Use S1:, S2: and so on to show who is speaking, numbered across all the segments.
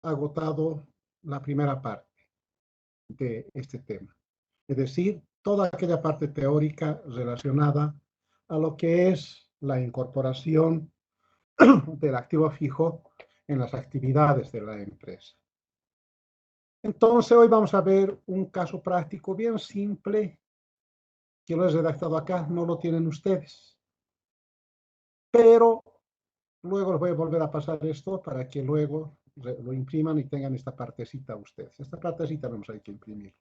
S1: agotado la primera parte de este tema. Es decir, toda aquella parte teórica relacionada a lo que es la incorporación del activo fijo en las actividades de la empresa. Entonces, hoy vamos a ver un caso práctico bien simple que lo he redactado acá, no lo tienen ustedes. Pero luego les voy a volver a pasar esto para que luego lo impriman y tengan esta partecita ustedes. Esta partecita vamos a hay que imprimir.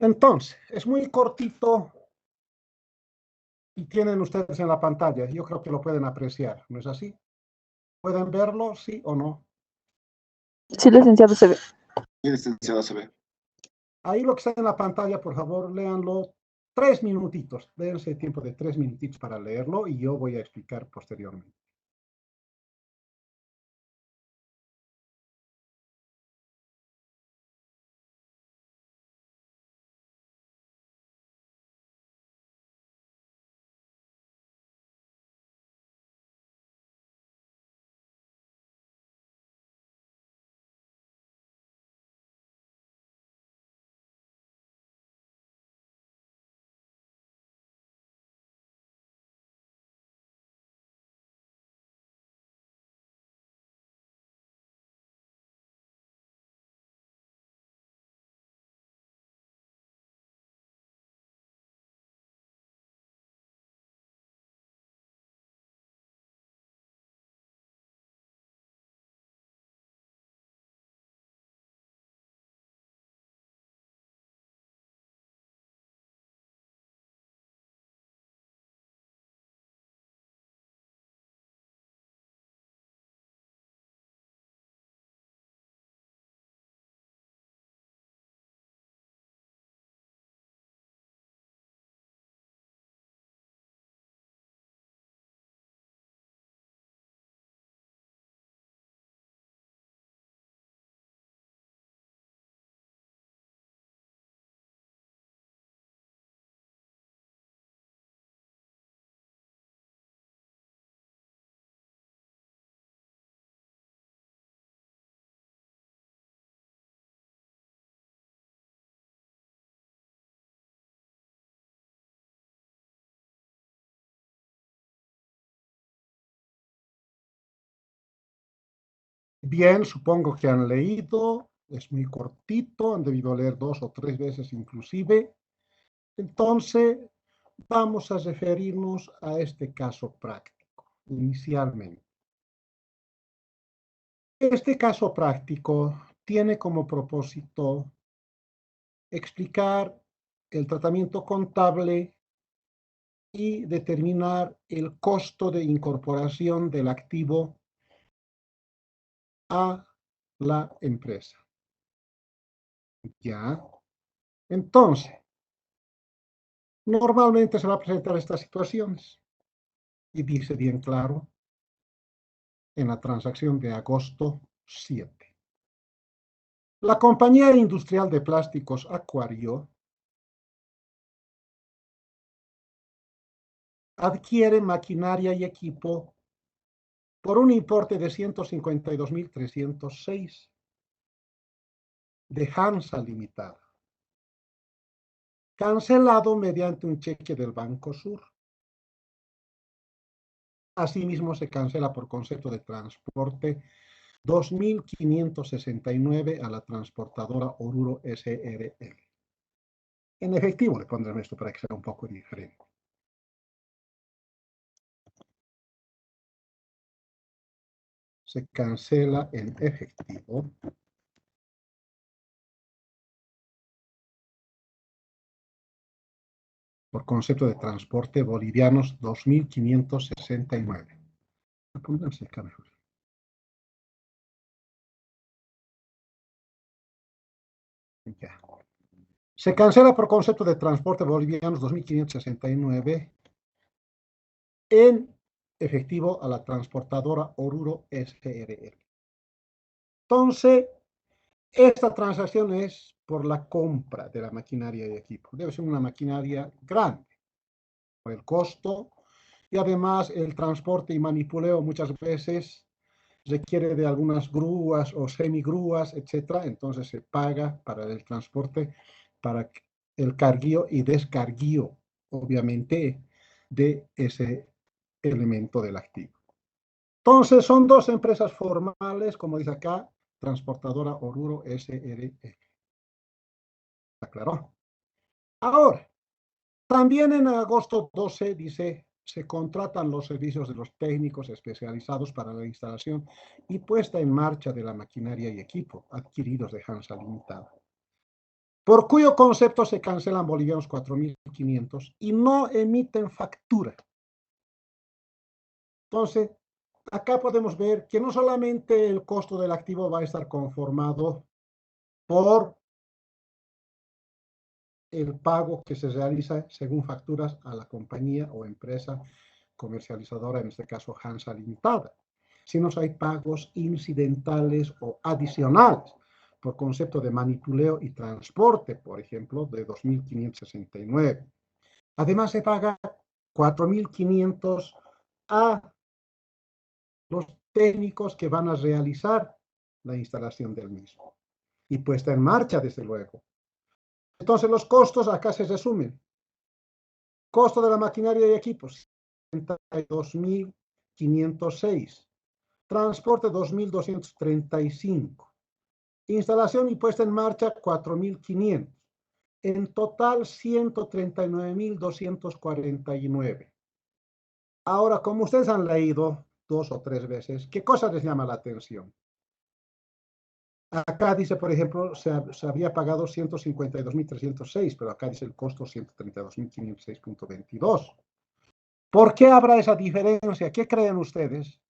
S1: Entonces, es muy cortito y tienen ustedes en la pantalla. Yo creo que lo pueden apreciar, ¿no es así? ¿Pueden verlo, sí o no?
S2: Sí, licenciado, se ve.
S3: Sí, licenciado, se ve.
S1: Ahí lo que está en la pantalla, por favor, léanlo 3 minutitos. Dense tiempo de 3 minutitos para leerlo y yo voy a explicar posteriormente. Bien, supongo que han leído, es muy cortito, han debido leer 2 o 3 veces inclusive. Entonces, vamos a referirnos a este caso práctico, inicialmente. Este caso práctico tiene como propósito explicar el tratamiento contable y determinar el costo de incorporación del activo a la empresa. ¿Ya? Entonces, normalmente se va a presentar estas situaciones y dice bien claro en la transacción de agosto 7. La compañía industrial de plásticos Acuario adquiere maquinaria y equipo por un importe de 152.306 de Hansa Limitada, cancelado mediante un cheque del Banco Sur. Asimismo, se cancela por concepto de transporte 2.569 a la transportadora Oruro SRL. En efectivo le pondré esto para que sea un poco diferente. Se cancela en efectivo por concepto de transporte bolivianos 2.569. Pónganse acá mejor. Ya. Se cancela por concepto de transporte bolivianos 2.569 en efectivo a la transportadora Oruro SRL. Entonces, esta transacción es por la compra de la maquinaria y equipo. Debe ser una maquinaria grande por el costo y además el transporte y manipuleo muchas veces requiere de algunas grúas o semigrúas, etcétera, entonces se paga para el transporte, para el carguío y descarguío, obviamente, de ese elemento del activo. Entonces, son dos empresas formales, como dice acá, Transportadora Oruro SRL. ¿Está claro? Ahora, también en agosto 12 dice, se contratan los servicios de los técnicos especializados para la instalación y puesta en marcha de la maquinaria y equipo adquiridos de Hansa Limitada, por cuyo concepto se cancelan bolivianos 4.500 y no emiten factura. Entonces, acá podemos ver que no solamente el costo del activo va a estar conformado por el pago que se realiza según facturas a la compañía o empresa comercializadora, en este caso Hansa Limitada, sino hay pagos incidentales o adicionales por concepto de manipuleo y transporte, por ejemplo, de 2.569. Además, se paga 4.500 a los técnicos que van a realizar la instalación del mismo y puesta en marcha, desde luego. Entonces, los costos acá se resumen. Costo de la maquinaria y equipos, 72.506. Transporte, 2.235. Instalación y puesta en marcha, 4.500. En total, 139.249. Ahora, como ustedes han leído 2 o 3 veces, ¿qué cosa les llama la atención? Acá dice, por ejemplo, se había pagado 152.306, pero acá dice el costo 132.506.22. ¿Por qué habrá esa diferencia? ¿Qué creen ustedes?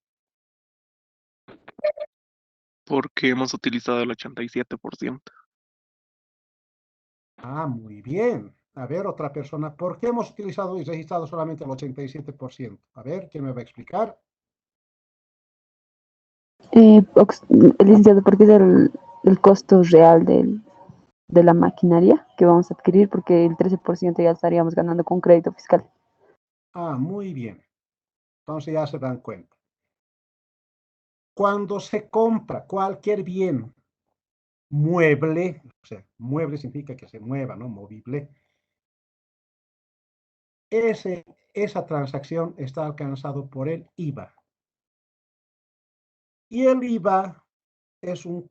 S4: Porque hemos utilizado el 87%.
S1: Ah, muy bien. A ver, otra persona. ¿Por qué hemos utilizado y registrado solamente el 87%? A ver, ¿quién me va a explicar?
S2: Licenciado, porque es el costo real de la maquinaria que vamos a adquirir, porque el 13% ya estaríamos ganando con crédito fiscal.
S1: Ah, muy bien. Entonces ya se dan cuenta. Cuando se compra cualquier bien mueble, o sea, mueble significa que se mueva, ¿no? Movible. Esa transacción está alcanzado por el IVA. Y el IVA es un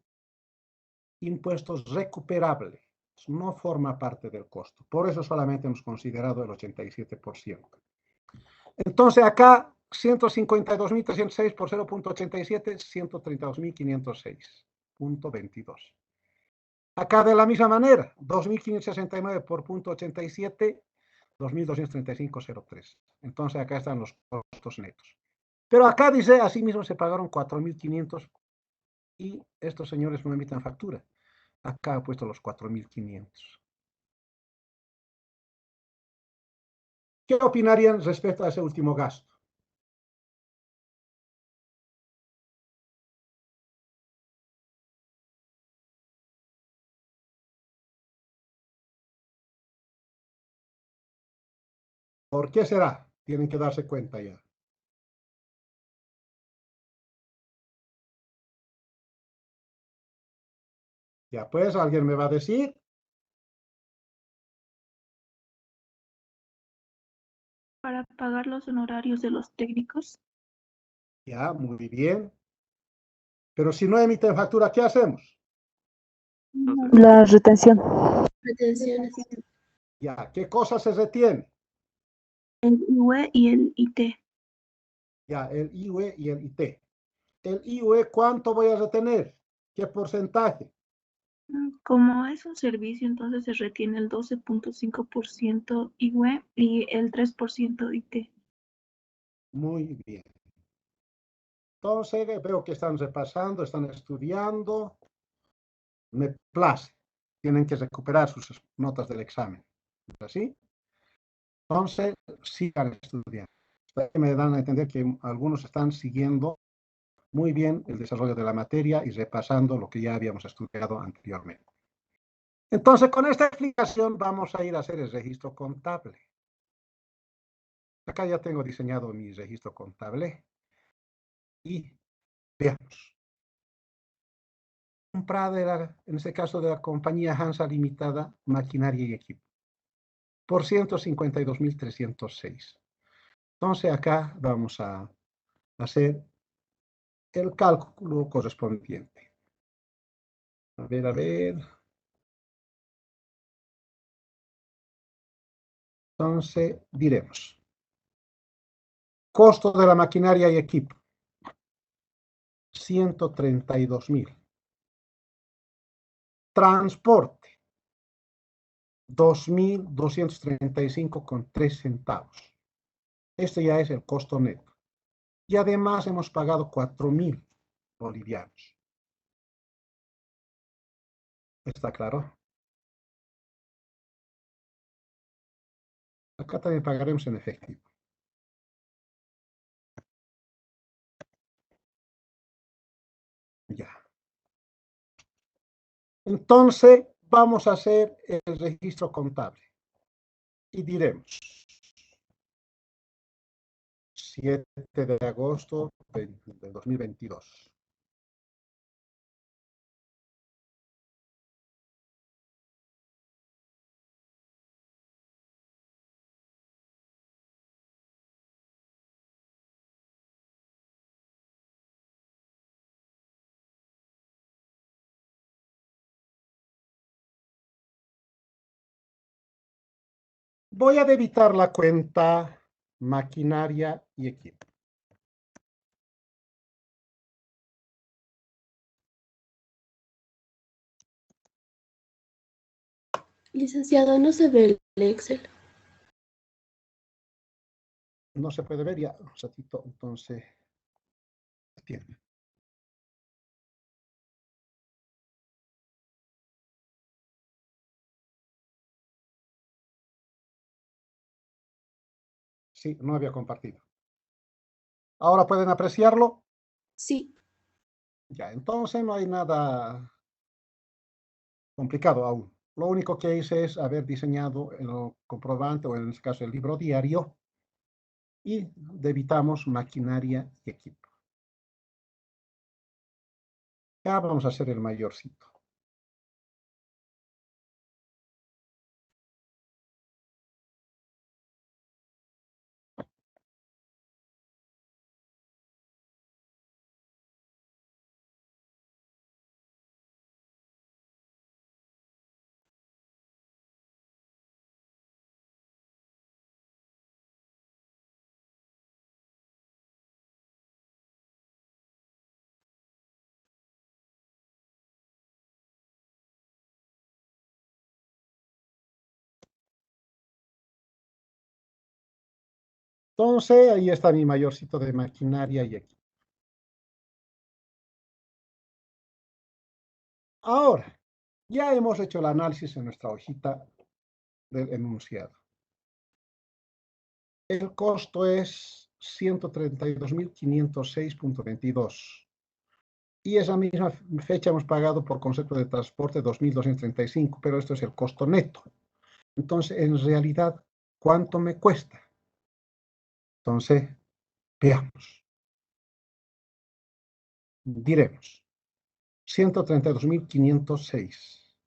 S1: impuesto recuperable, no forma parte del costo. Por eso solamente hemos considerado el 87%. Entonces acá 152.306 por 0.87, 132.506.22. Acá de la misma manera, 2.569 por 0.87, 2.235.03. Entonces acá están los costos netos. Pero acá dice, asimismo se pagaron 4.500 y estos señores no emiten factura. Acá ha puesto los 4.500. ¿Qué opinarían respecto a ese último gasto? ¿Por qué será? Tienen que darse cuenta ya. Ya pues, ¿alguien me va a decir?
S5: Para pagar los honorarios de los técnicos.
S1: Ya, muy bien. Pero si no emiten factura, ¿qué hacemos?
S2: La retención.
S5: Retenciones.
S1: Ya, ¿qué cosa se retiene?
S5: El IUE y el IT.
S1: Ya, el IUE y el IT. El IUE, ¿cuánto voy a retener? ¿Qué porcentaje?
S5: Como es un servicio, entonces se retiene el 12.5% IUE y el 3% IT.
S1: Muy bien. Entonces, veo que están repasando, están estudiando. Me place. Tienen que recuperar sus notas del examen. ¿Es así? Entonces, sigan estudiando. Me dan a entender que algunos están siguiendo muy bien el desarrollo de la materia y repasando lo que ya habíamos estudiado anteriormente. Entonces, con esta explicación vamos a ir a hacer el registro contable. Acá ya tengo diseñado mi registro contable y Veamos. Comprada, en este caso de la compañía Hansa Limitada, maquinaria y equipo, por 152.306. Entonces acá vamos a hacer el cálculo correspondiente. A ver. Entonces diremos, costo de la maquinaria y equipo, 132.000. Transporte, 2.235,3 centavos. Este ya es el costo neto. Y además hemos pagado 4.000 bolivianos. ¿Está claro? Acá también pagaremos en efectivo. Ya. Entonces, vamos a hacer el registro contable. Y diremos, 7 de agosto de 2022. Voy a debitar la cuenta maquinaria y equipo.
S6: Licenciado, no se ve el Excel.
S1: No se puede ver ya, un ratito, entonces, tiene. Sí, no había compartido. ¿Ahora pueden apreciarlo?
S6: Sí.
S1: Ya, entonces no hay nada complicado aún. Lo único que hice es haber diseñado el comprobante, o en este caso el libro diario, y debitamos maquinaria y equipo. Ya vamos a hacer el mayorcito. Entonces, ahí está mi mayorcito de maquinaria y equipo. Ahora, ya hemos hecho el análisis en nuestra hojita del enunciado. El costo es 132.506,22. Y esa misma fecha hemos pagado por concepto de transporte 2.235, pero esto es el costo neto. Entonces, en realidad, ¿cuánto me cuesta? Entonces, veamos. Diremos, 132.506.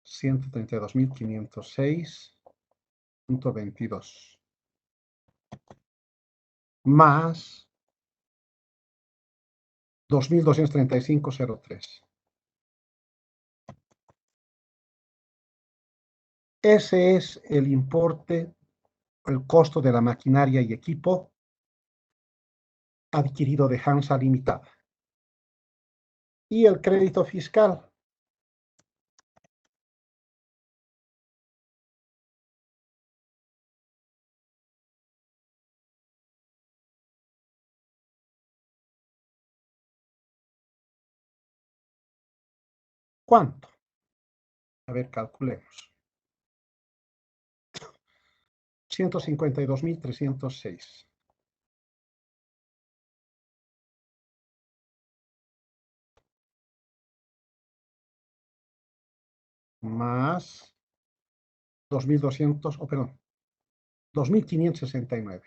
S1: 132.506,22 más 2.235,03. Ese es el importe, el costo de la maquinaria y equipo adquirido de Hansa Limitada. Y el crédito fiscal. ¿Cuánto? A ver, calculemos. 152.306. Más 2.569.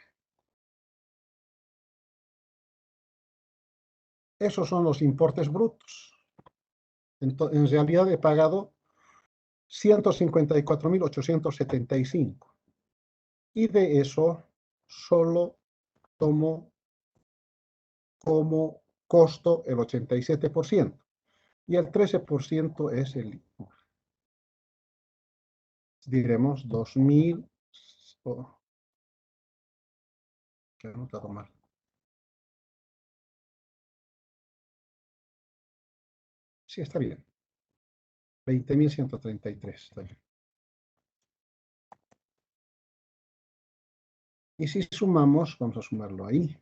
S1: Esos son los importes brutos. En realidad he pagado 154.875. Y de eso solo tomo como costo el 87%. Y el 13% es el IVA. Diremos 2.000. Que he anotado mal. Sí, está bien. 20.133. Está bien. Y si sumamos, vamos a sumarlo ahí.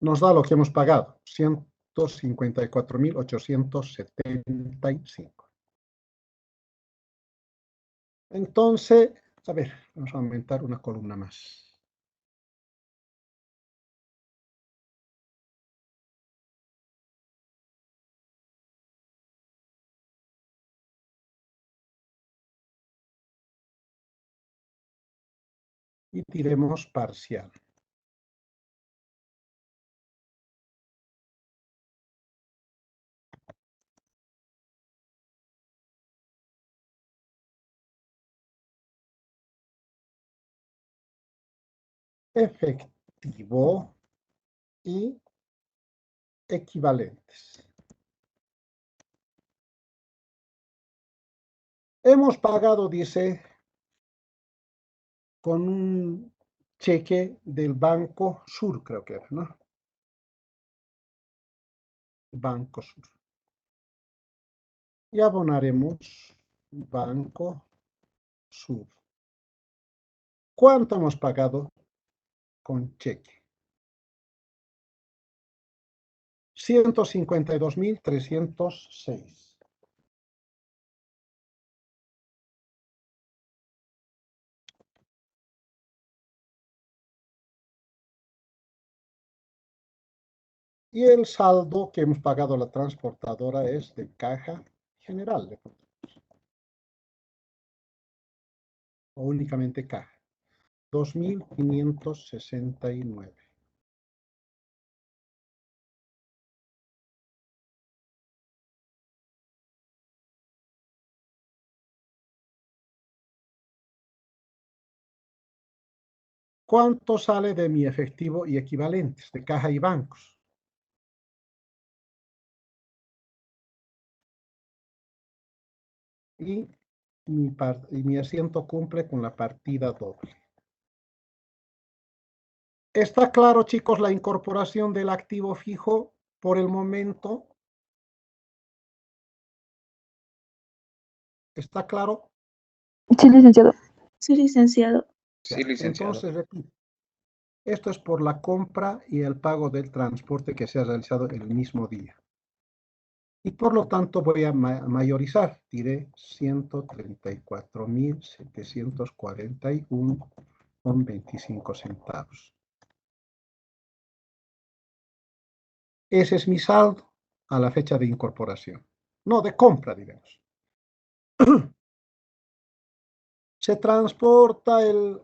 S1: Nos da lo que hemos pagado, 154.875. Entonces, a ver, vamos a aumentar una columna más. Y diremos parcial. Efectivo y equivalentes. Hemos pagado, dice, con un cheque del Banco Sur, creo que era, ¿no? Banco Sur. Y abonaremos Banco Sur. ¿Cuánto hemos pagado con cheque? 152.306. Y el saldo que hemos pagado a la transportadora es de caja general. O únicamente caja. 2.569. ¿Cuánto sale de mi efectivo y equivalentes de caja y bancos? Y mi asiento cumple con la partida doble. ¿Está claro, chicos, la incorporación del activo fijo por el momento? ¿Está claro?
S2: Sí, licenciado.
S5: Sí, licenciado.
S3: Sí, licenciado.
S1: Entonces, repito, esto es por la compra y el pago del transporte que se ha realizado el mismo día. Y por lo tanto voy a mayorizar, diré 134.741,25 centavos. Ese es mi saldo a la fecha de incorporación. No, de compra, digamos. Se transporta el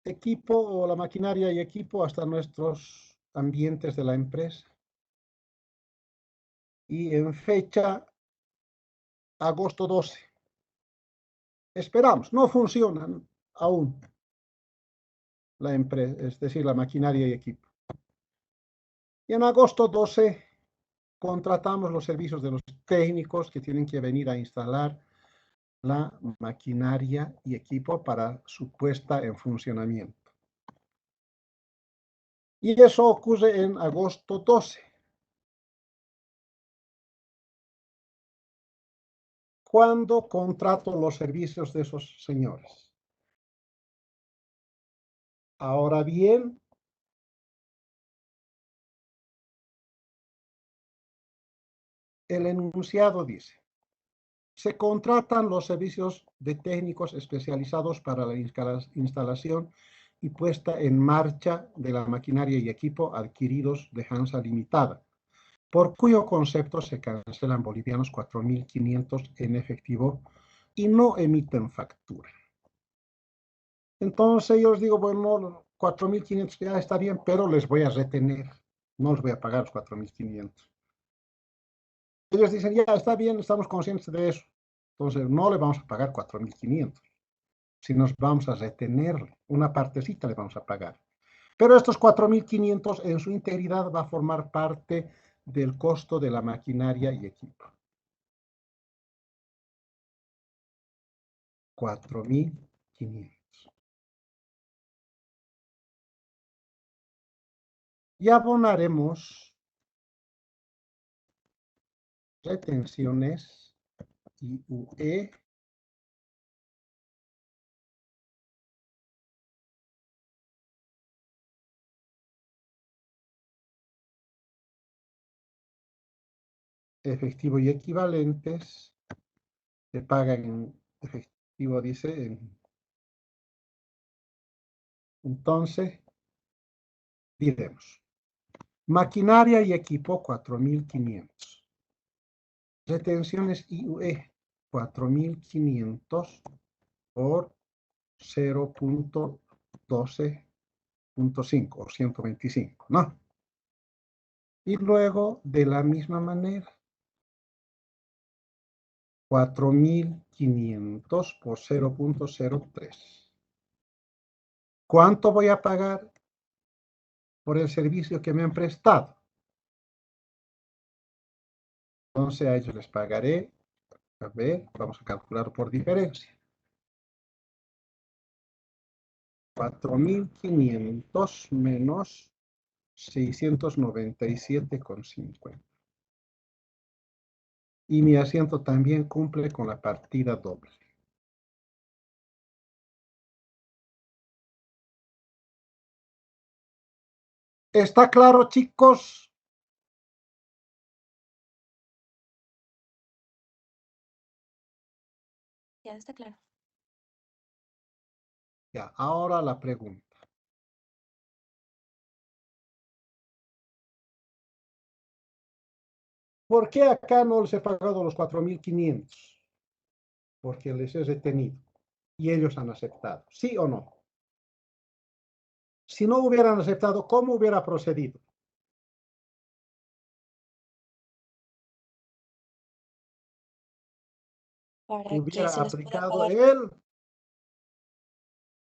S1: equipo o la maquinaria y equipo hasta nuestros ambientes de la empresa. Y en fecha agosto 12. Esperamos, no funcionan aún la empresa, es decir, la maquinaria y equipo. Y en agosto 12 contratamos los servicios de los técnicos que tienen que venir a instalar la maquinaria y equipo para su puesta en funcionamiento. Y eso ocurre en agosto 12. ¿Cuándo contrato los servicios de esos señores? Ahora bien, el enunciado dice: se contratan los servicios de técnicos especializados para la instalación y puesta en marcha de la maquinaria y equipo adquiridos de Hansa Limitada, por cuyo concepto se cancelan bolivianos 4.500 en efectivo y no emiten factura. Entonces yo les digo, bueno, 4.500 ya está bien, pero les voy a retener, no les voy a pagar los 4.500. Ellos dicen, ya está bien, estamos conscientes de eso. Entonces no le vamos a pagar 4.500, si nos vamos a retener, una partecita le vamos a pagar. Pero estos 4.500 en su integridad va a formar parte del costo de la maquinaria y equipo. 4.500. Y abonaremos retenciones IUE efectivo y equivalentes. Se pagan en efectivo, dice. Entonces, diremos. Maquinaria y equipo, 4.500. Retenciones IUE, 4.500 por 0.12.5 o 125, ¿no? Y luego, de la misma manera, 4.500 por 0.03. ¿Cuánto voy a pagar por el servicio que me han prestado? Entonces a ellos les pagaré, a ver, vamos a calcular por diferencia. 4.500 menos 697,50. Y mi asiento también cumple con la partida doble. ¿Está claro, chicos?
S7: Ya está claro.
S1: Ya, ahora la pregunta. ¿Por qué acá no les he pagado los 4.500? Porque les he retenido y ellos han aceptado. ¿Sí o no? Si no hubieran aceptado, ¿cómo hubiera procedido?
S7: Para que
S1: Hubiera
S7: se les pueda
S1: aplicado
S7: pagar.
S1: el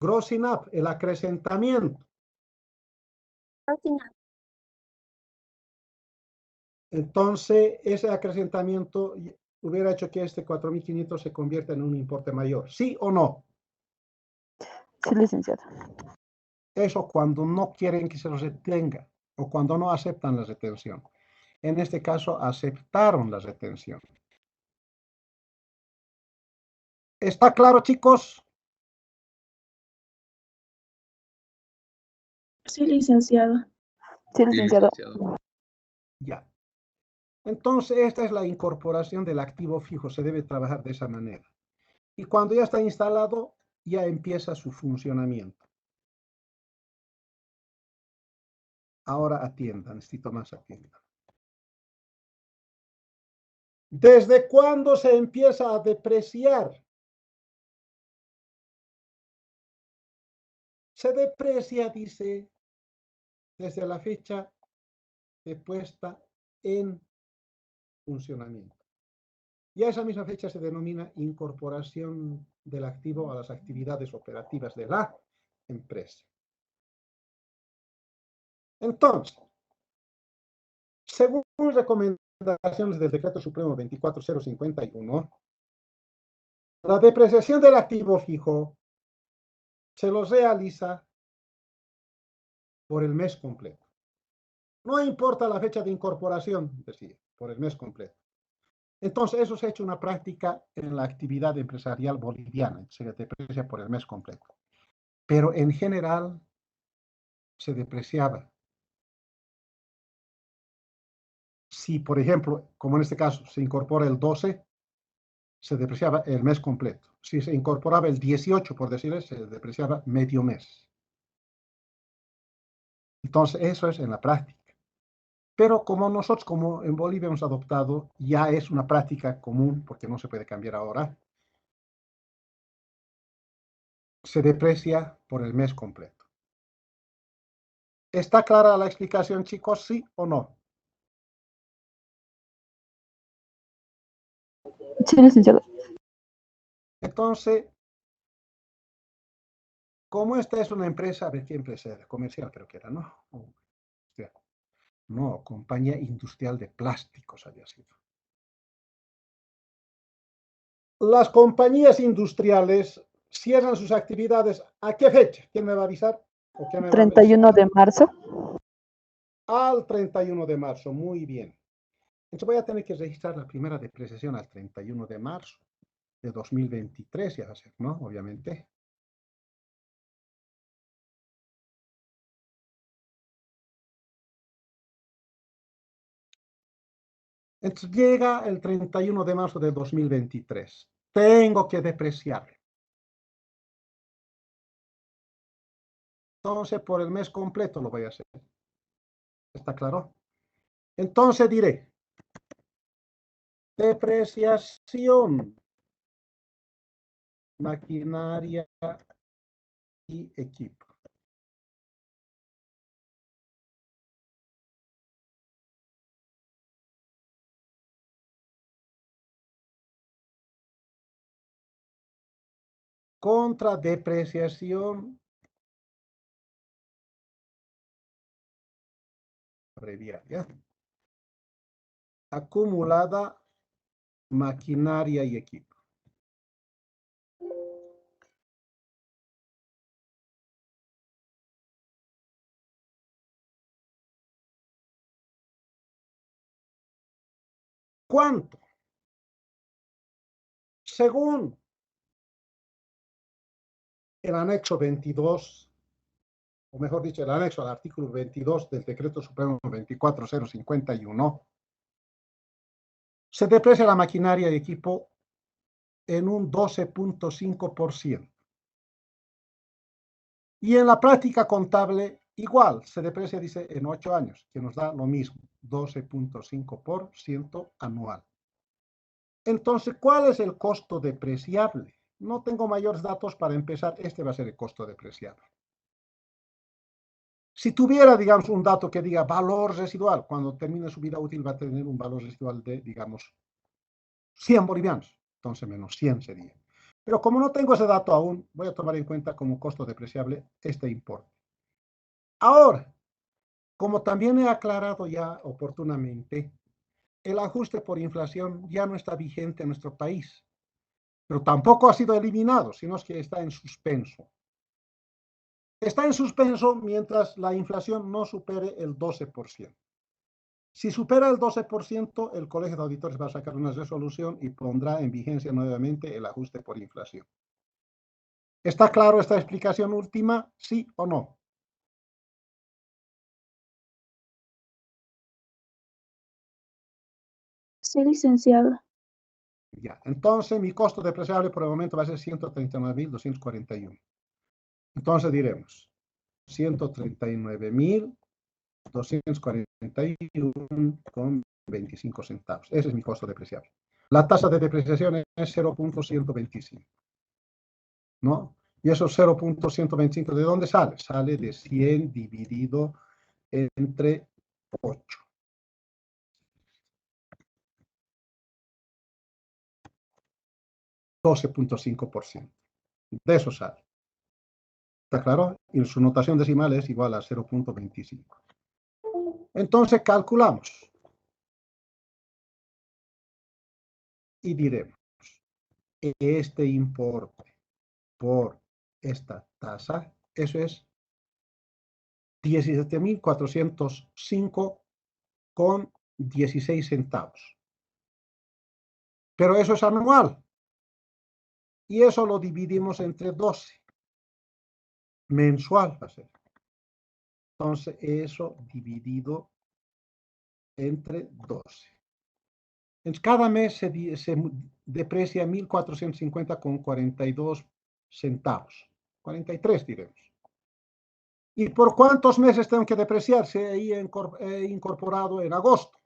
S1: grossing up, el acrecentamiento. Entonces, ese acrecentamiento hubiera hecho que este 4.500 se convierta en un importe mayor. ¿Sí o no?
S2: Sí, licenciado.
S1: Eso cuando no quieren que se los retenga o cuando no aceptan la retención. En este caso, aceptaron la retención. ¿Está claro, chicos?
S5: Sí, licenciado.
S2: Sí, licenciado.
S1: Ya. Entonces, esta es la incorporación del activo fijo. Se debe trabajar de esa manera. Y cuando ya está instalado, ya empieza su funcionamiento. Ahora atiendan, necesito más atiendan. ¿Desde cuándo se empieza a depreciar? Se deprecia, dice, desde la fecha de puesta en funcionamiento. Y a esa misma fecha se denomina incorporación del activo a las actividades operativas de la empresa. Entonces, según recomendaciones del Decreto Supremo 24051, la depreciación del activo fijo se lo realiza por el mes completo. No importa la fecha de incorporación, decía, por el mes completo. Entonces, eso se ha hecho una práctica en la actividad empresarial boliviana, se deprecia por el mes completo. Pero en general se depreciaba. Si, por ejemplo, como en este caso, se incorpora el 12, se depreciaba el mes completo. Si se incorporaba el 18, por decirlo, se depreciaba medio mes. Entonces, eso es en la práctica. Pero como nosotros, como en Bolivia hemos adoptado, ya es una práctica común, porque no se puede cambiar ahora, se deprecia por el mes completo. ¿Está clara la explicación, chicos? ¿Sí o no?
S2: Sí, licenciado.
S1: Entonces, como esta es una empresa, a ver qué empresa era, comercial creo que era, ¿no? No, compañía industrial de plásticos había sido. Las compañías industriales cierran sus actividades. ¿A qué fecha? ¿Quién me va a avisar? ¿O quién me va a
S2: 31 de marzo.
S1: Al 31 de marzo, muy bien. Entonces voy a tener que registrar la primera depreciación al 31 de marzo de 2023, ya va a ser, ¿no? Obviamente. Entonces llega el 31 de marzo de 2023. Tengo que depreciar. Entonces, por el mes completo lo voy a hacer. ¿Está claro? Entonces diré, depreciación, maquinaria y equipo. Contra depreciación, abreviar, ¿ya? Acumulada, maquinaria y equipo. ¿Cuánto? Según el anexo 22, o mejor dicho, el anexo al artículo 22 del Decreto Supremo 24051, se deprecia la maquinaria y equipo en un 12.5%. Y en la práctica contable, igual, se deprecia, dice, en 8 años, que nos da lo mismo, 12.5% anual. Entonces, ¿cuál es el costo depreciable? No tengo mayores datos para empezar, este va a ser el costo depreciable. Si tuviera, digamos, un dato que diga valor residual, cuando termine su vida útil va a tener un valor residual de, digamos, 100 bolivianos, entonces menos 100 sería. Pero como no tengo ese dato aún, voy a tomar en cuenta como costo depreciable este importe. Ahora, como también he aclarado ya oportunamente, el ajuste por inflación ya no está vigente en nuestro país, pero tampoco ha sido eliminado, sino que está en suspenso. Está en suspenso mientras la inflación no supere el 12%. Si supera el 12%, el Colegio de Auditores va a sacar una resolución y pondrá en vigencia nuevamente el ajuste por inflación. ¿Está claro esta explicación última? ¿Sí o no?
S5: Sí, licenciado.
S1: Ya. Entonces, mi costo depreciable por el momento va a ser 139.241. Entonces diremos 139.241,25 centavos. Ese es mi costo depreciable. La tasa de depreciación es 0.125. ¿No? Y esos 0.125, ¿de dónde sale? Sale de 100 dividido entre 8. $12.5%. De eso sale. ¿Está claro? Y su notación decimal es igual a 0.25. Entonces calculamos. Y diremos, este importe por esta tasa, eso es 17.405,16 centavos. Pero eso es anual. Y eso lo dividimos entre 12. Mensual va a ser. Entonces, eso dividido entre 12. Entonces, cada mes se deprecia 1.450,42 centavos. 43 diremos. ¿Y por cuántos meses tengo que depreciarse? Ahí he incorporado en agosto.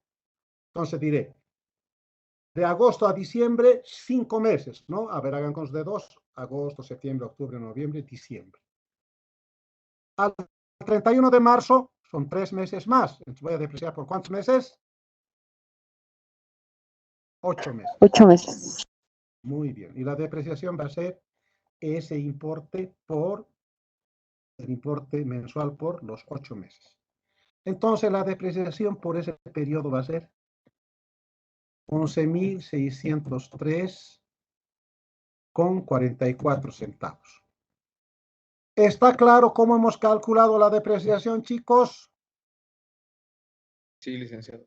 S1: Entonces diré, de agosto a diciembre, 5 meses, ¿no? A ver, hagan con los dedos, agosto, septiembre, octubre, noviembre, diciembre. Al 31 de marzo son 3 meses más. Entonces voy a depreciar por ¿cuántos meses? 8 meses.
S2: 8 meses.
S1: Muy bien. Y la depreciación va a ser ese importe por el importe mensual por los 8 meses. Entonces la depreciación por ese periodo va a ser 11.603,44 centavos. ¿Está claro cómo hemos calculado la depreciación, chicos?
S3: Sí, licenciado.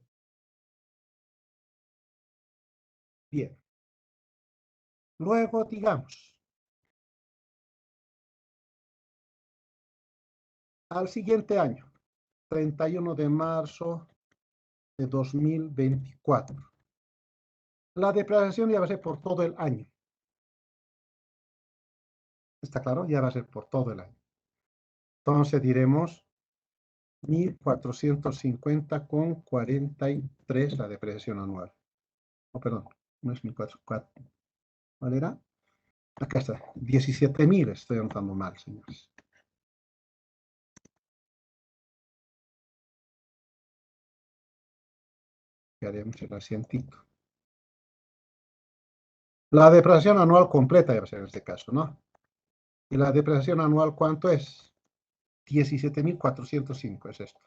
S1: Bien. Luego, digamos, al siguiente año, 31 de marzo de 2024. La depreciación ya va a ser por todo el año. ¿Está claro? Ya va a ser por todo el año. Entonces diremos 1.450,43 la depreciación anual. Oh, perdón, no es 1.400. ¿Cuál era? Acá está, 17.000, estoy anotando mal, señores. Ya haremos el asientito. La depreciación anual completa debe ser en este caso, ¿no? ¿Y la depreciación anual cuánto es? 17.405 es esto.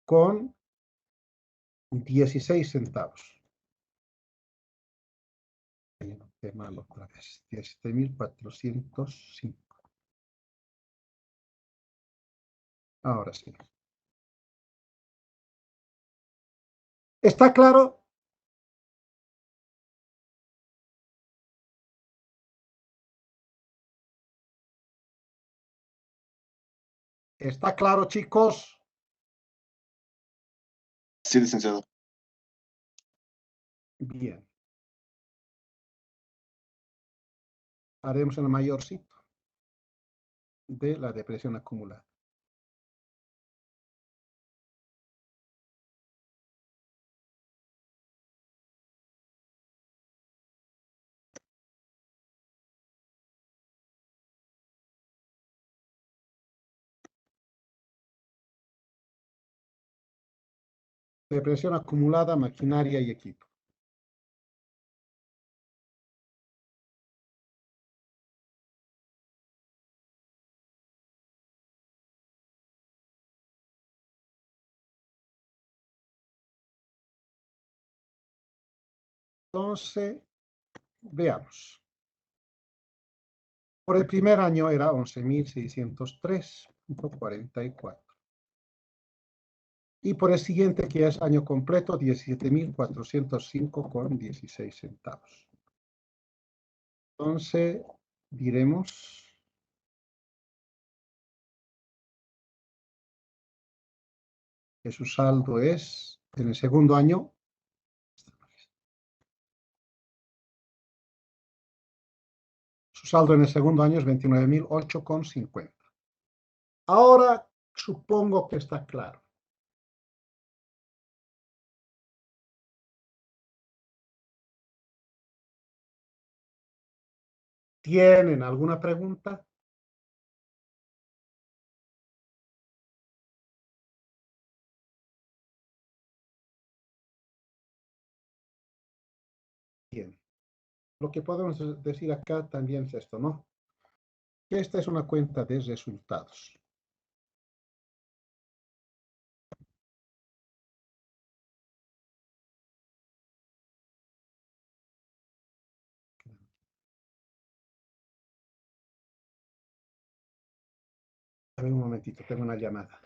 S1: Con 16 centavos. Qué malo otra vez. 17.405. Ahora sí. ¿Está claro? ¿Está claro, chicos?
S3: Sí, licenciado.
S1: Bien. Haremos el mayorcito de la depresión acumulada. Depresión acumulada, maquinaria y equipo. Entonces, veamos. Por el primer año era 11.603,44. Y por el siguiente, que es año completo, 17.405,16 centavos. Entonces, diremos que su saldo es, en el segundo año, su saldo en el segundo año es 29.008,50. Ahora, supongo que está claro. ¿Tienen alguna pregunta? Bien. Lo que podemos decir acá también es esto, ¿no? Que esta es una cuenta de resultados. A ver un momentito, tengo una llamada.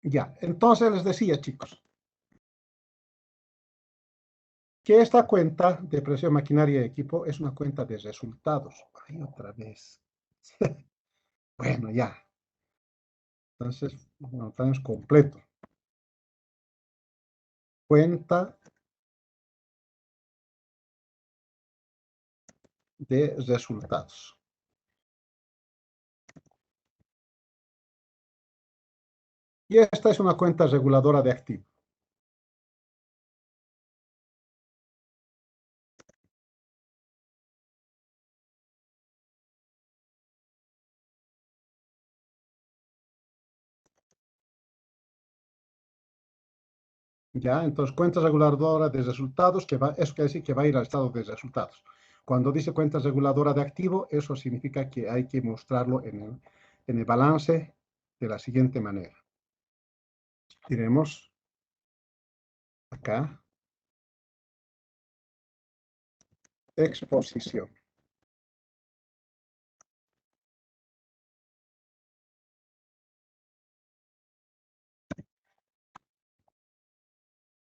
S1: Ya, entonces les decía, chicos, que esta cuenta de precio de maquinaria y equipo es una cuenta de resultados. Ay, otra vez. Bueno, ya. Entonces, no tenemos completo. Cuenta de resultados. Y esta es una cuenta reguladora de activos. Ya, entonces cuenta reguladora de resultados, eso quiere decir que va a ir al estado de resultados. Cuando dice cuenta reguladora de activo, eso significa que hay que mostrarlo en el balance de la siguiente manera. Diremos acá, exposición.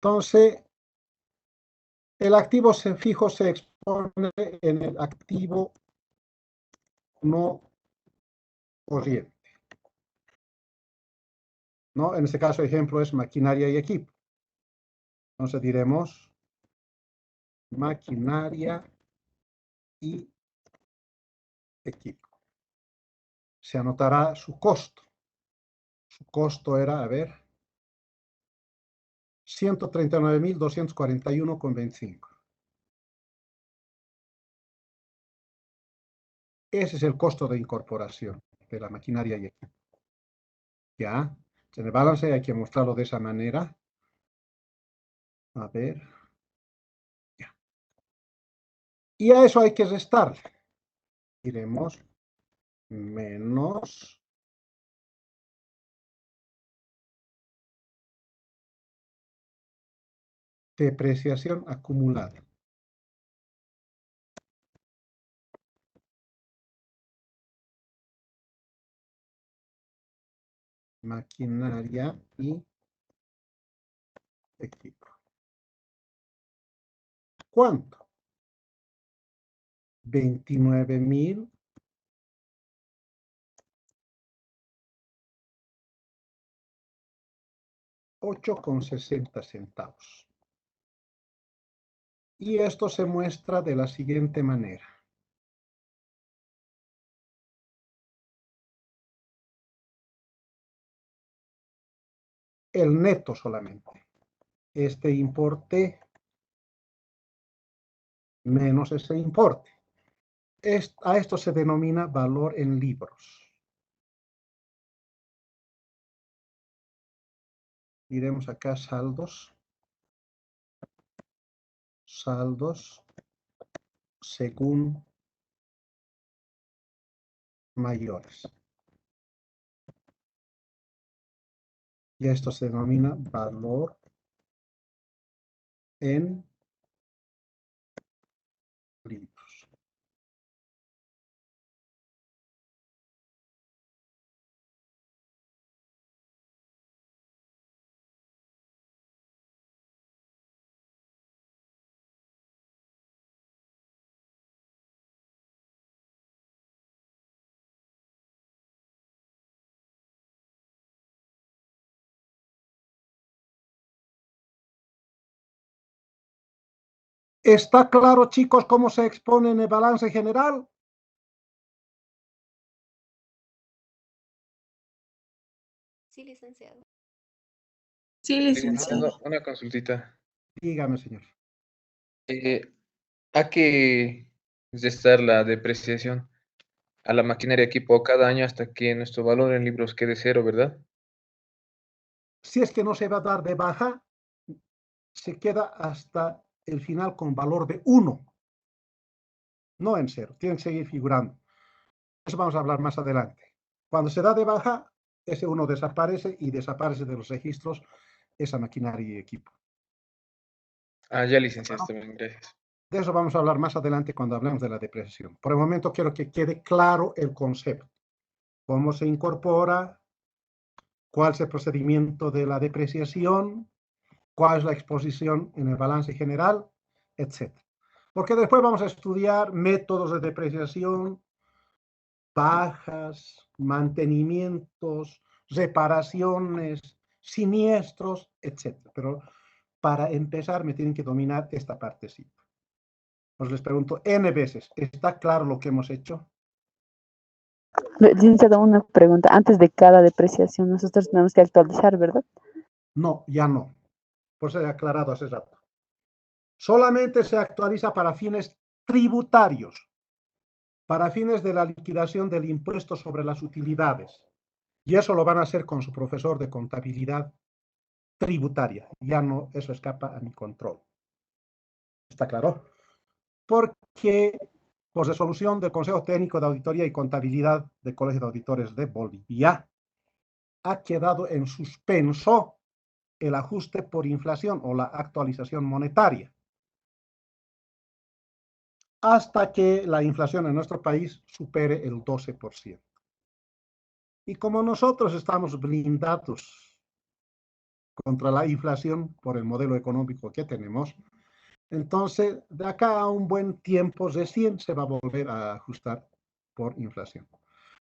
S1: Entonces, el activo fijo se expone en el activo no corriente, ¿no? En este caso, ejemplo es maquinaria y equipo. Entonces diremos maquinaria y equipo. Se anotará su costo. Su costo era, a ver, 139.241,25. Ese es el costo de incorporación de la maquinaria y equipo. Ya, en el balance hay que mostrarlo de esa manera. A ver. Ya. Y a eso hay que restarle. Diremos menos depreciación acumulada. Maquinaria y equipo. ¿Cuánto? 29.008,60 centavos. Y esto se muestra de la siguiente manera. El neto solamente. Este importe menos ese importe. A esto se denomina valor en libros. Iremos acá saldos. Saldos según mayores. Y esto se denomina valor en libros. ¿Está claro, chicos, cómo se expone en el balance general?
S7: Sí, licenciado.
S5: Sí, licenciado.
S3: Licenciado, una consultita.
S1: Dígame, señor.
S3: Hay que restar la depreciación a la maquinaria equipo cada año hasta que nuestro valor en libros quede cero, ¿verdad?
S1: Si es que no se va a dar de baja, se queda hasta el final con valor de 1. No en 0, tienen que seguir figurando. Eso vamos a hablar más adelante. Cuando se da de baja, ese 1 desaparece y desaparece de los registros esa maquinaria y equipo.
S3: Ah, ya, licenciado, está bien, gracias.
S1: De eso vamos a hablar más adelante cuando hablemos de la depreciación. Por el momento quiero que quede claro el concepto. Cómo se incorpora cuál es el procedimiento de la depreciación, cuál es la exposición en el balance general, etc. Porque después vamos a estudiar métodos de depreciación, bajas, mantenimientos, reparaciones, siniestros, etc. Pero para empezar me tienen que dominar esta partecita. Os les pregunto N veces, ¿está claro lo que hemos hecho?
S2: Licenciado, una pregunta. Antes de cada depreciación, nosotros tenemos que actualizar, ¿verdad?
S1: No, ya no. Por eso he aclarado hace rato. Solamente se actualiza para fines tributarios, para fines de la liquidación del impuesto sobre las utilidades. Y eso lo van a hacer con su profesor de contabilidad tributaria. Ya no, eso escapa a mi control. ¿Está claro? Porque por resolución del Consejo Técnico de Auditoría y Contabilidad del Colegio de Auditores de Bolivia, ha quedado en suspenso el ajuste por inflación o la actualización monetaria, hasta que la inflación en nuestro país supere el 12%. Y como nosotros estamos blindados contra la inflación por el modelo económico que tenemos, entonces de acá a un buen tiempo recién se va a volver a ajustar por inflación.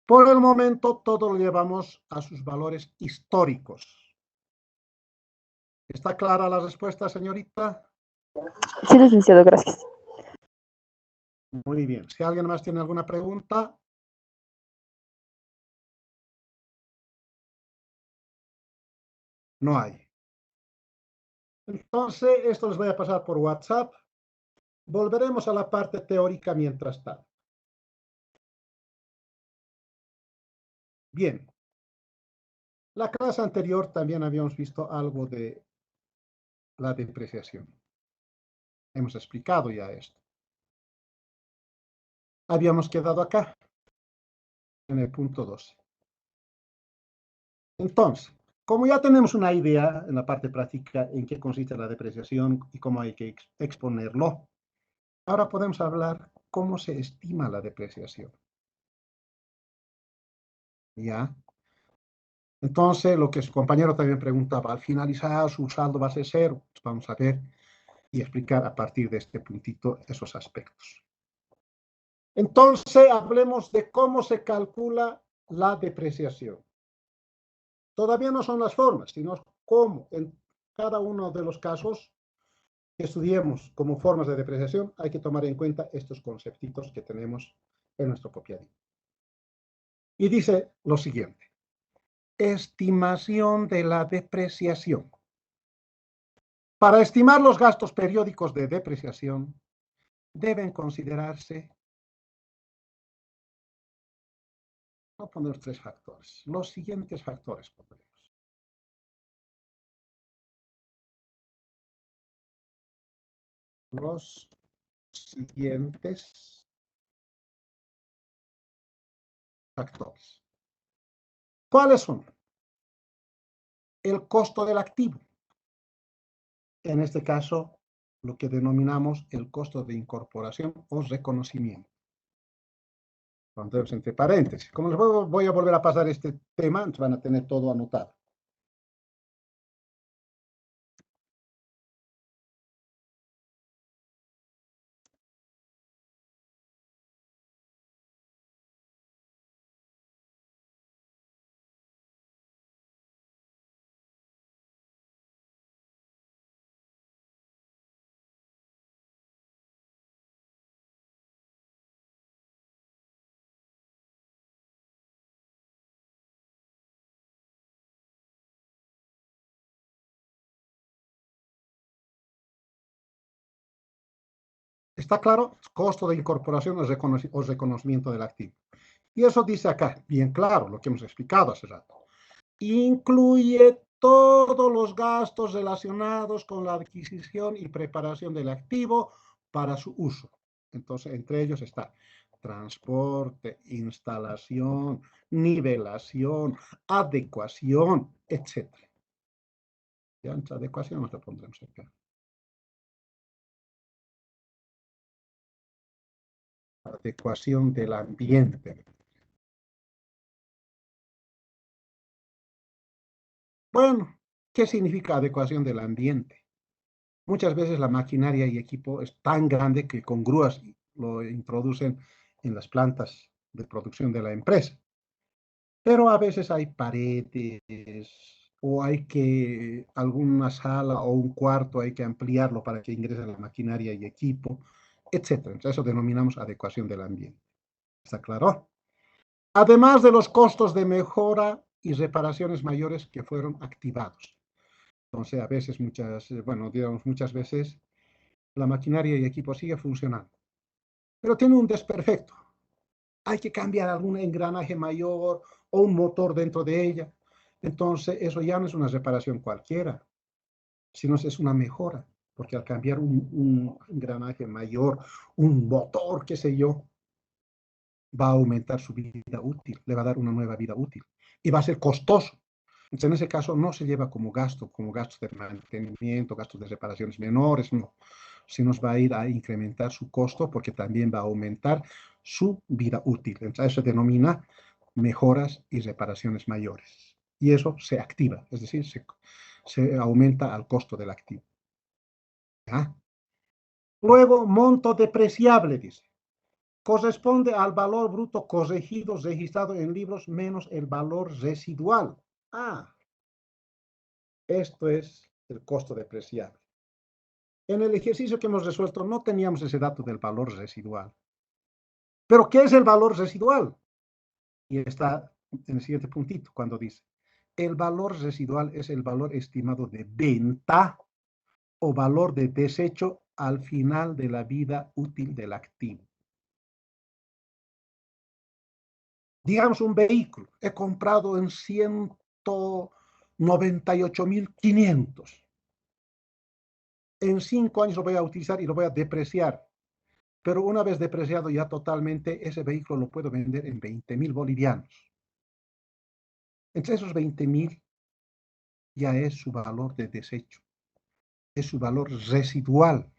S1: Por el momento todo lo llevamos a sus valores históricos. ¿Está clara la respuesta, señorita?
S2: Sí, licenciado, gracias.
S1: Muy bien. Si alguien más tiene alguna pregunta. No hay. Entonces, esto les voy a pasar por WhatsApp. Volveremos a la parte teórica mientras tanto. Bien. La clase anterior también habíamos visto algo de la depreciación. Hemos explicado ya esto. Habíamos quedado acá, en el punto 12. Entonces, como ya tenemos una idea en la parte práctica en qué consiste la depreciación y cómo hay que exponerlo, ahora podemos hablar cómo se estima la depreciación. ¿Ya? Entonces, lo que su compañero también preguntaba, al finalizar su saldo va a ser cero. Pues vamos a ver y explicar a partir de este puntito esos aspectos. Entonces, hablemos de cómo se calcula la depreciación. Todavía no son las formas, sino cómo en cada uno de los casos que estudiemos como formas de depreciación hay que tomar en cuenta estos conceptitos que tenemos en nuestro copiadito. Y dice lo siguiente. Estimación de la depreciación. Para estimar los gastos periódicos de depreciación, deben considerarse, voy a poner 3 factores, los siguientes factores pondremos. Los siguientes factores. ¿Cuáles son? El costo del activo. En este caso, lo que denominamos el costo de incorporación o reconocimiento. Pondremos entre paréntesis. Como les voy a volver a pasar este tema, van a tener todo anotado. ¿Está claro? Costo de incorporación o reconocimiento del activo. Y eso dice acá, bien claro, lo que hemos explicado hace rato. Incluye todos los gastos relacionados con la adquisición y preparación del activo para su uso. Entonces, entre ellos está transporte, instalación, nivelación, adecuación, etc. Ya, entre adecuación nos lo pondremos acá. Adecuación del ambiente. Bueno, ¿qué significa adecuación del ambiente? Muchas veces la maquinaria y equipo es tan grande que con grúas lo introducen en las plantas de producción de la empresa. Pero a veces hay paredes o hay que alguna sala o un cuarto hay que ampliarlo para que ingrese la maquinaria y equipo, etcétera. Entonces, eso denominamos adecuación del ambiente. ¿Está claro? Además de los costos de mejora y reparaciones mayores que fueron activados. Entonces, a veces, bueno, digamos, muchas veces la maquinaria y equipo sigue funcionando, pero tiene un desperfecto. Hay que cambiar algún engranaje mayor o un motor dentro de ella. Entonces, eso ya no es una reparación cualquiera, sino es una mejora, porque al cambiar un engranaje mayor, un motor, qué sé yo, va a aumentar su vida útil, le va a dar una nueva vida útil y va a ser costoso. Entonces, en ese caso no se lleva como gastos de mantenimiento, gastos de reparaciones menores, no. Se nos va a ir a incrementar su costo porque también va a aumentar su vida útil. Entonces, eso se denomina mejoras y reparaciones mayores. Y eso se activa, es decir, se aumenta al costo del activo. ¿Ya? Luego, monto depreciable, dice. Corresponde al valor bruto corregido registrado en libros menos el valor residual. Esto es el costo depreciable. En el ejercicio que hemos resuelto no teníamos ese dato del valor residual. ¿Pero qué es el valor residual? Y está en el siguiente puntito cuando dice, el valor residual es el valor estimado de venta o valor de desecho al final de la vida útil del activo. Digamos un vehículo, he comprado en 198.500. En 5 años lo voy a utilizar y lo voy a depreciar. Pero una vez depreciado ya totalmente, ese vehículo lo puedo vender en 20.000 bolivianos. Entre esos 20.000 ya es su valor de desecho, es su valor residual,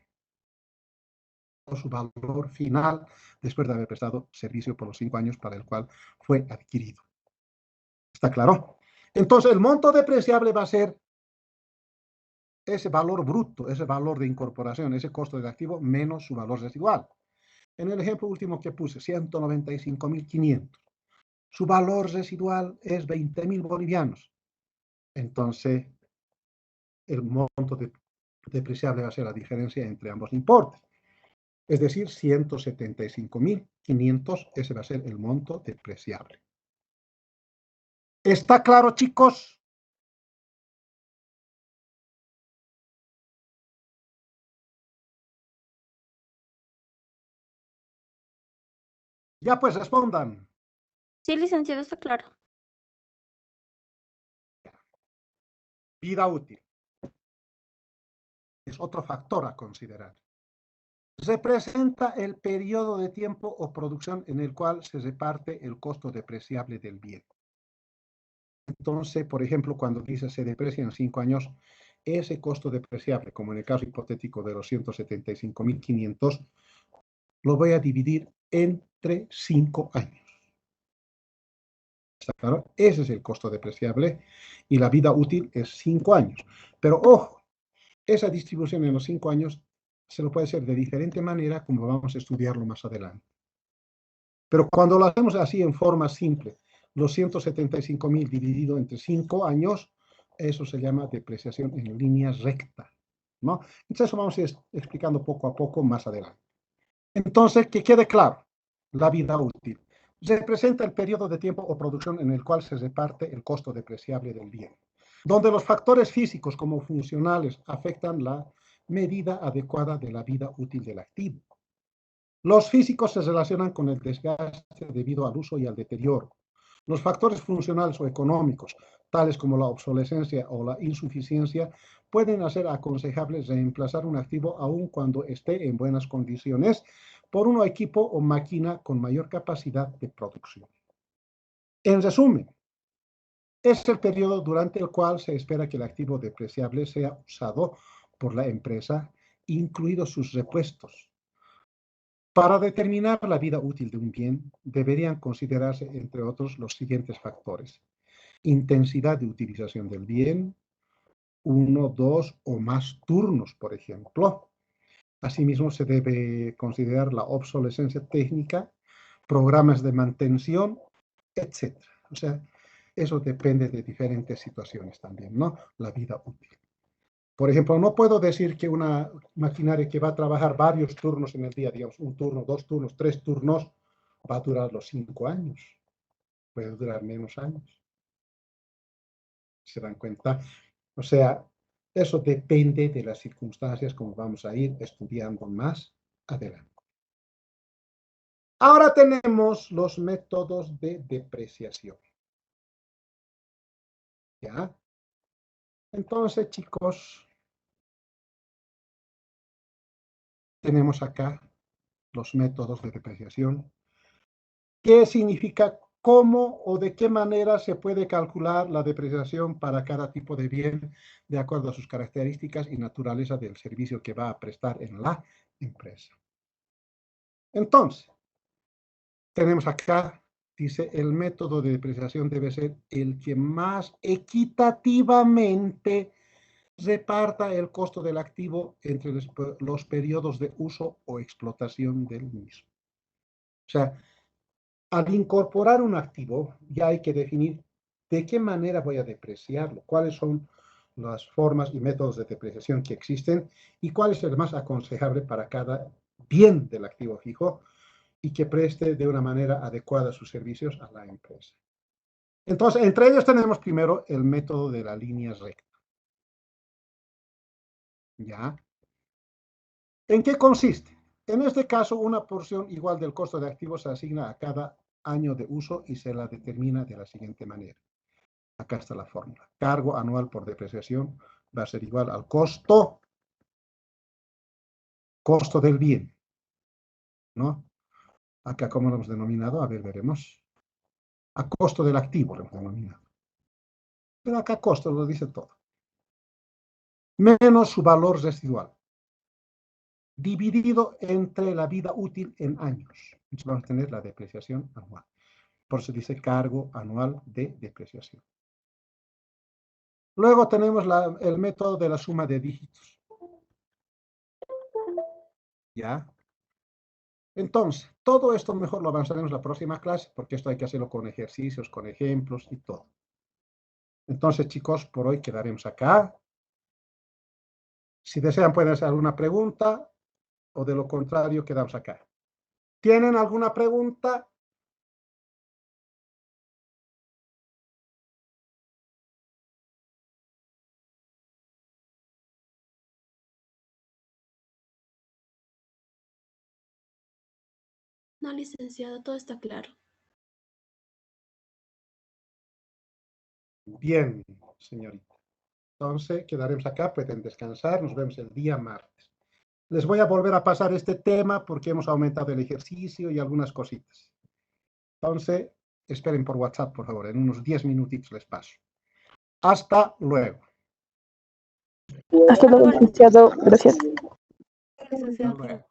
S1: o su valor final después de haber prestado servicio por los 5 años para el cual fue adquirido. ¿Está claro? Entonces, el monto depreciable va a ser ese valor bruto, ese valor de incorporación, ese costo del activo menos su valor residual. En el ejemplo último que puse, 195.500. Su valor residual es 20.000 bolivianos. Entonces, el monto depreciable va a ser la diferencia entre ambos importes. Es decir, 175.500, ese va a ser el monto depreciable. ¿Está claro, chicos? Ya pues respondan.
S8: Sí, licenciado, está claro.
S1: Vida útil. Es otro factor a considerar. Representa el periodo de tiempo o producción en el cual se reparte el costo depreciable del bien. Entonces, por ejemplo, cuando dice se deprecia en 5 años, ese costo depreciable, como en el caso hipotético de los 175.500, lo voy a dividir entre 5 años. ¿Está claro? Ese es el costo depreciable y la vida útil es 5 años. Pero ojo, esa distribución en los 5 años se lo puede hacer de diferente manera, como vamos a estudiarlo más adelante. Pero cuando lo hacemos así en forma simple, los 175.000 dividido entre 5 años, eso se llama depreciación en línea recta, ¿no? Entonces eso vamos a ir explicando poco a poco más adelante. Entonces, que quede claro, la vida útil representa el periodo de tiempo o producción en el cual se reparte el costo depreciable del bien, donde los factores físicos como funcionales afectan la medida adecuada de la vida útil del activo. Los físicos se relacionan con el desgaste debido al uso y al deterioro. Los factores funcionales o económicos, tales como la obsolescencia o la insuficiencia, pueden hacer aconsejable reemplazar un activo aun cuando esté en buenas condiciones por un equipo o máquina con mayor capacidad de producción. En resumen, es el periodo durante el cual se espera que el activo depreciable sea usado por la empresa, incluidos sus repuestos. Para determinar la vida útil de un bien, deberían considerarse, entre otros, los siguientes factores. intensidad de utilización del bien, 1, 2 o más turnos, por ejemplo. Asimismo, se debe considerar la obsolescencia técnica, programas de mantención, etc. O sea, eso depende de diferentes situaciones también, ¿no? La vida útil. Por ejemplo, no puedo decir que una maquinaria que va a trabajar varios turnos en el día, digamos, un turno, 2 turnos, 3 turnos, va a durar los 5 años. Puede durar menos años. ¿Se dan cuenta? O sea, eso depende de las circunstancias como vamos a ir estudiando más adelante. Ahora tenemos los métodos de depreciación. ¿Ya? Entonces, chicos, tenemos acá los métodos de depreciación. ¿Qué significa? ¿Cómo o de qué manera se puede calcular la depreciación para cada tipo de bien de acuerdo a sus características y naturaleza del servicio que va a prestar en la empresa? Entonces, tenemos acá, dice, el método de depreciación debe ser el que más equitativamente reparta el costo del activo entre los periodos de uso o explotación del mismo. O sea, al incorporar un activo, ya hay que definir de qué manera voy a depreciarlo, cuáles son las formas y métodos de depreciación que existen y cuál es el más aconsejable para cada bien del activo fijo y que preste de una manera adecuada sus servicios a la empresa. Entonces, entre ellos tenemos primero el método de la línea recta. ¿Ya? ¿En qué consiste? En este caso, una porción igual del costo de activos se asigna a cada año de uso y se la determina de la siguiente manera. Acá está la fórmula. Cargo anual por depreciación va a ser igual al costo del bien, ¿no? Acá, ¿cómo lo hemos denominado? A ver, veremos. A costo del activo lo hemos denominado. Pero acá costo lo dice todo. Menos su valor residual, dividido entre la vida útil en años. Entonces vamos a tener la depreciación anual. Por eso dice cargo anual de depreciación. Luego tenemos el método de la suma de dígitos. ¿Ya? Entonces, todo esto mejor lo avanzaremos la próxima clase, porque esto hay que hacerlo con ejercicios, con ejemplos y todo. Entonces, chicos, por hoy quedaremos acá. Si desean, pueden hacer alguna pregunta, o de lo contrario, quedamos acá. ¿Tienen alguna pregunta?
S6: No, licenciado, todo está claro.
S1: Bien, señorita. Entonces, quedaremos acá, pueden descansar, nos vemos el día martes. Les voy a volver a pasar este tema porque hemos aumentado el ejercicio y algunas cositas. Entonces, esperen por WhatsApp, por favor, en unos 10 minutitos les paso. Hasta luego.
S2: Hasta luego, licenciado. Gracias.
S1: Hasta luego.